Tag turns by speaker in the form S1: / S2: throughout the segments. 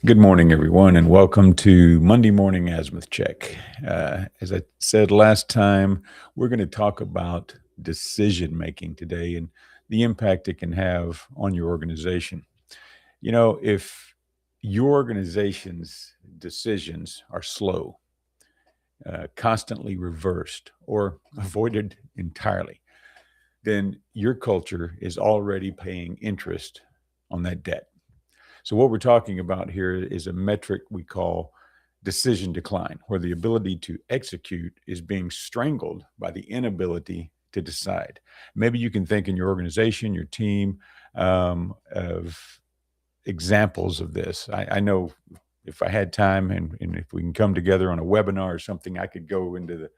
S1: Good morning, everyone, and welcome to Monday Morning Azimuth Check. As I said last time, we're going to talk about decision making today and the impact it can have on your organization. If your organization's decisions are slow, constantly reversed, or avoided entirely, then your culture is already paying interest on that debt. So, what we're talking about here is a metric we call decision decline, where the ability to execute is being strangled by the inability to decide. Maybe you can think in your organization, your team, of examples of this. I know if I had time and if we can come together on a webinar or something, I could go into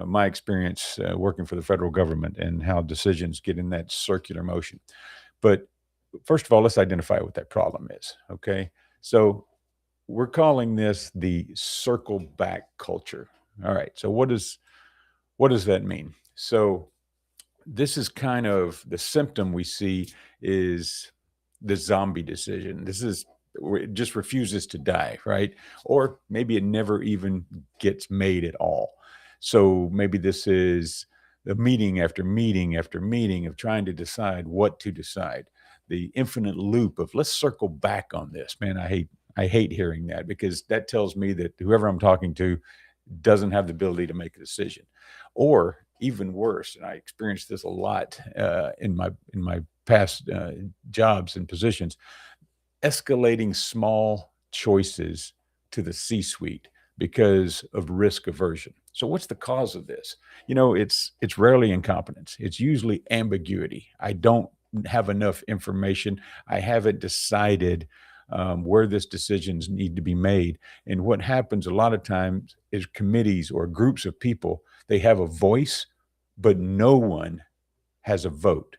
S1: my experience working for the federal government and how decisions get in that circular motion. But first of all, let's identify what that problem is. Okay. So we're calling this the circle back culture. All right. So what does that mean? So this is kind of the symptom we see is the zombie decision. This is where it just refuses to die, right? Or maybe it never even gets made at all. So maybe this is the meeting after meeting after meeting of trying to decide what to decide. The infinite loop of let's circle back on this. Man, I hate hearing that because that tells me that whoever I'm talking to doesn't have the ability to make a decision. Or even worse, and I experienced this a lot in my past jobs and positions, escalating small choices to the C-suite because of risk aversion. So what's the cause of this? It's rarely incompetence. It's usually ambiguity. I don't have enough information. I haven't decided where this decisions need to be made. And what happens a lot of times is committees or groups of people, they have a voice, but no one has a vote.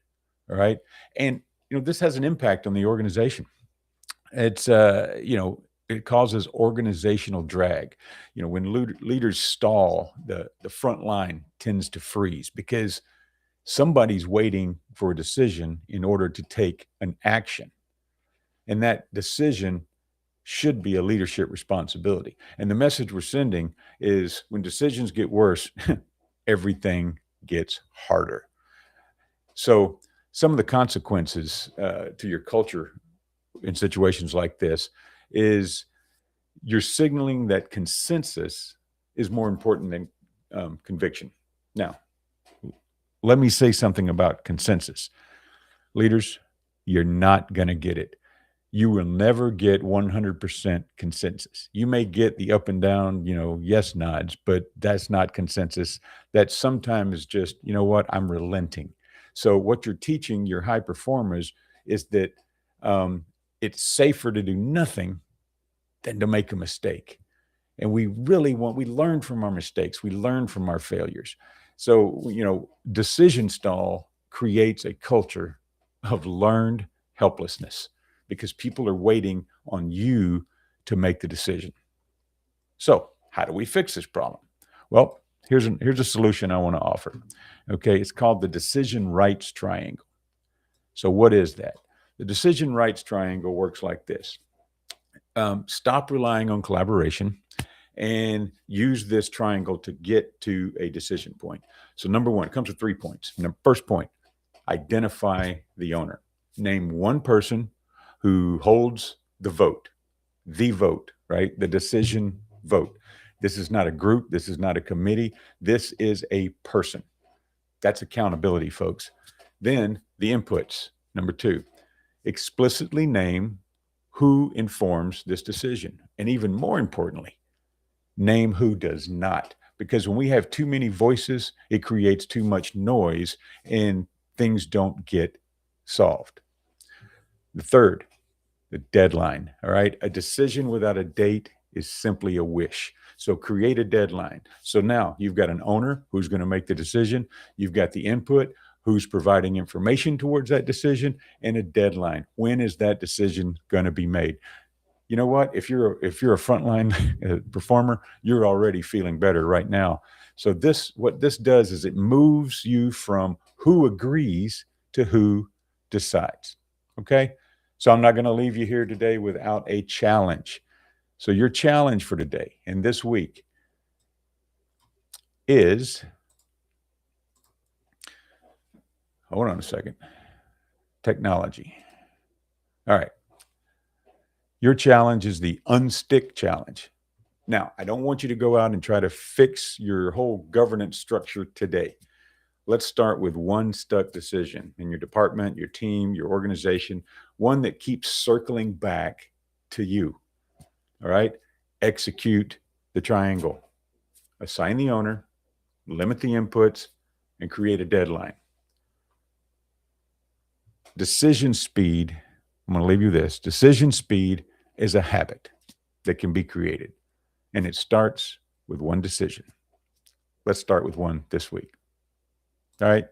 S1: All right. And this has an impact on the organization. It causes organizational drag. When leaders stall, the front line tends to freeze because somebody's waiting for a decision in order to take an action. And that decision should be a leadership responsibility. And the message we're sending is when decisions get worse, everything gets harder. So, some of the consequences to your culture in situations like this is you're signaling that consensus is more important than conviction. Now, let me say something about consensus. Leaders, you're not going to get it. You will never get 100% consensus. You may get the up and down, yes nods, but that's not consensus. That sometimes just, what, I'm relenting. So what you're teaching your high performers is that it's safer to do nothing than to make a mistake. And we learn from our mistakes. We learn from our failures. So, decision stall creates a culture of learned helplessness because people are waiting on you to make the decision. So, how do we fix this problem? Well, here's a solution I want to offer. Okay, it's called the decision rights triangle. So, what is that? The decision rights triangle works like this. Stop relying on collaboration and use this triangle to get to a decision point. So, number one, it comes with 3 points. First point, identify the owner. Name one person who holds the vote, right? The decision vote. This is not a group. This is not a committee. This is a person. That's accountability, folks. Then the inputs. Number two, explicitly name who informs this decision. And even more importantly, name who does not. Because when we have too many voices, it creates too much noise and things don't get solved. The third, the deadline. All right. A decision without a date is simply a wish. So create a deadline. So now you've got an owner who's going to make the decision. You've got the input, who's providing information towards that decision, and a deadline. When is that decision going to be made? You know what? If you're a frontline performer, you're already feeling better right now. So what this does is it moves you from who agrees to who decides. Okay. So I'm not going to leave you here today without a challenge. So your challenge for today and this week is, hold on a second, technology. All right. Your challenge is the unstick challenge. Now, I don't want you to go out and try to fix your whole governance structure today. Let's start with one stuck decision in your department, your team, your organization, one that keeps circling back to you. All right. Execute the triangle. Assign the owner, limit the inputs, and create a deadline. Decision speed, I'm going to leave you this. Decision speed is a habit that can be created, and it starts with one decision. Let's start with one this week. All right.